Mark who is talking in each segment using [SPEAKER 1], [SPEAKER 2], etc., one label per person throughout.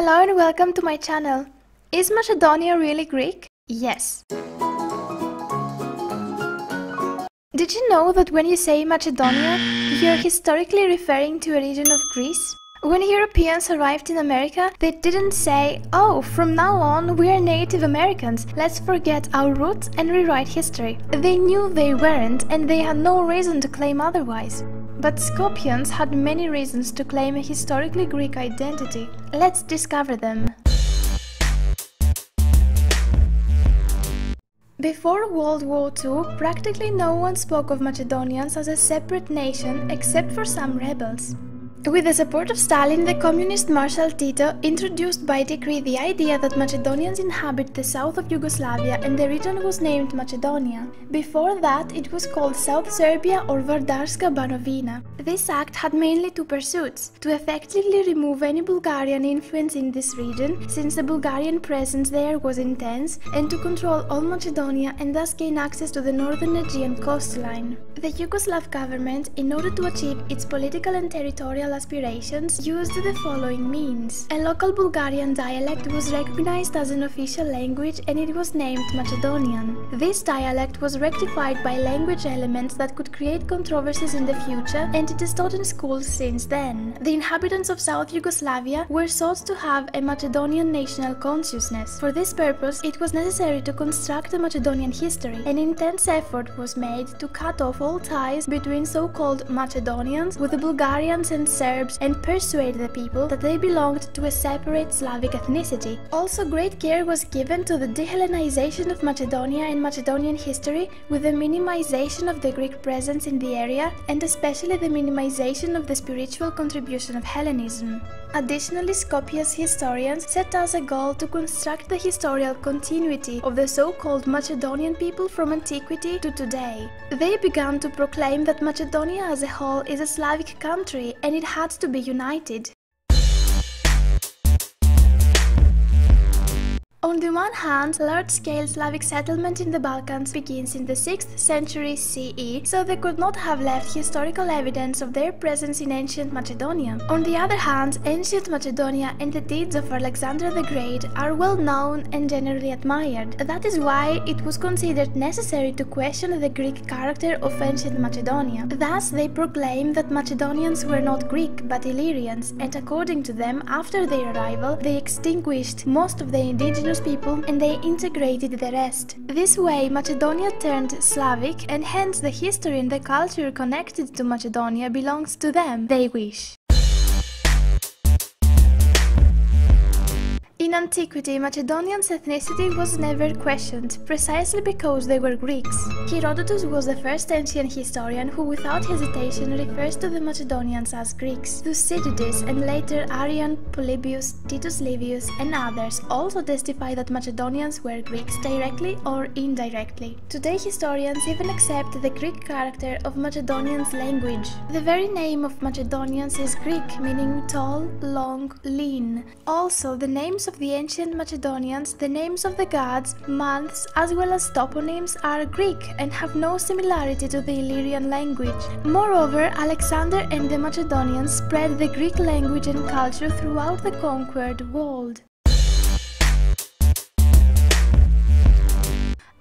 [SPEAKER 1] Hello and welcome to my channel. Is Macedonia really Greek? Yes. Did you know that when you say Macedonia, you're historically referring to a region of Greece? When Europeans arrived in America, they didn't say, "Oh, from now on we're Native Americans, let's forget our roots and rewrite history." They knew they weren't, and they had no reason to claim otherwise. But Skopjeans had many reasons to claim a historically Greek identity. Let's discover them. Before World War II, practically no one spoke of Macedonians as a separate nation except for some rebels. With the support of Stalin, the communist Marshal Tito introduced by decree the idea that Macedonians inhabit the south of Yugoslavia, and the region was named Macedonia. Before that, it was called South Serbia or Vardarska Banovina. This act had mainly two pursuits: to effectively remove any Bulgarian influence in this region, since the Bulgarian presence there was intense, and to control all Macedonia and thus gain access to the northern Aegean coastline. The Yugoslav government, in order to achieve its political and territorial aspirations, used the following means. A local Bulgarian dialect was recognized as an official language and it was named Macedonian. This dialect was rectified by language elements that could create controversies in the future, and it is taught in schools since then. The inhabitants of South Yugoslavia were sought to have a Macedonian national consciousness. For this purpose, it was necessary to construct a Macedonian history. An intense effort was made to cut off all ties between so-called Macedonians with the Bulgarians and Serbs and persuade the people that they belonged to a separate Slavic ethnicity. Also, great care was given to the de-Hellenization of Macedonia and Macedonian history, with the minimization of the Greek presence in the area and especially the minimization of the spiritual contribution of Hellenism. Additionally, Skopje's historians set as a goal to construct the historical continuity of the so-called Macedonian people from antiquity to today. They began to proclaim that Macedonia as a whole is a Slavic country and it had to be united. On the one hand, large-scale Slavic settlement in the Balkans begins in the 6th century CE, so they could not have left historical evidence of their presence in ancient Macedonia. On the other hand, ancient Macedonia and the deeds of Alexander the Great are well known and generally admired. That is why it was considered necessary to question the Greek character of ancient Macedonia. Thus, they proclaimed that Macedonians were not Greek but Illyrians, and according to them, after their arrival, they extinguished most of the indigenous people and they integrated the rest. This way, Macedonia turned Slavic, and hence the history and the culture connected to Macedonia belongs to them. They wish. In antiquity, Macedonians' ethnicity was never questioned, precisely because they were Greeks. Herodotus was the first ancient historian who without hesitation refers to the Macedonians as Greeks. Thucydides and later Arrian, Polybius, Titus Livius and others also testify that Macedonians were Greeks directly or indirectly. Today historians even accept the Greek character of Macedonians' language. The very name of Macedonians is Greek, meaning tall, long, lean. Also, the names of the ancient Macedonians, the names of the gods, months, as well as toponyms are Greek and have no similarity to the Illyrian language. Moreover, Alexander and the Macedonians spread the Greek language and culture throughout the conquered world.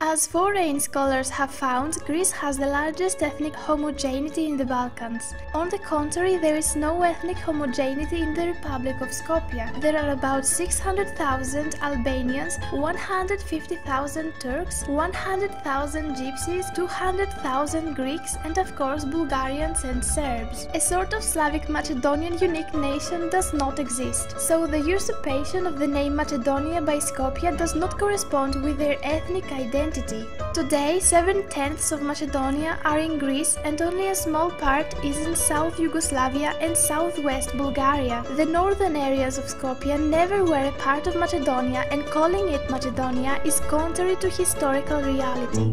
[SPEAKER 1] As foreign scholars have found, Greece has the largest ethnic homogeneity in the Balkans. On the contrary, there is no ethnic homogeneity in the Republic of Skopje. There are about 600,000 Albanians, 150,000 Turks, 100,000 Gypsies, 200,000 Greeks, and of course Bulgarians and Serbs. A sort of Slavic Macedonian unique nation does not exist, so the usurpation of the name Macedonia by Skopje does not correspond with their ethnic identity. Today, 7/10 of Macedonia are in Greece and only a small part is in South Yugoslavia and southwest Bulgaria. The northern areas of Skopje never were a part of Macedonia, and calling it Macedonia is contrary to historical reality.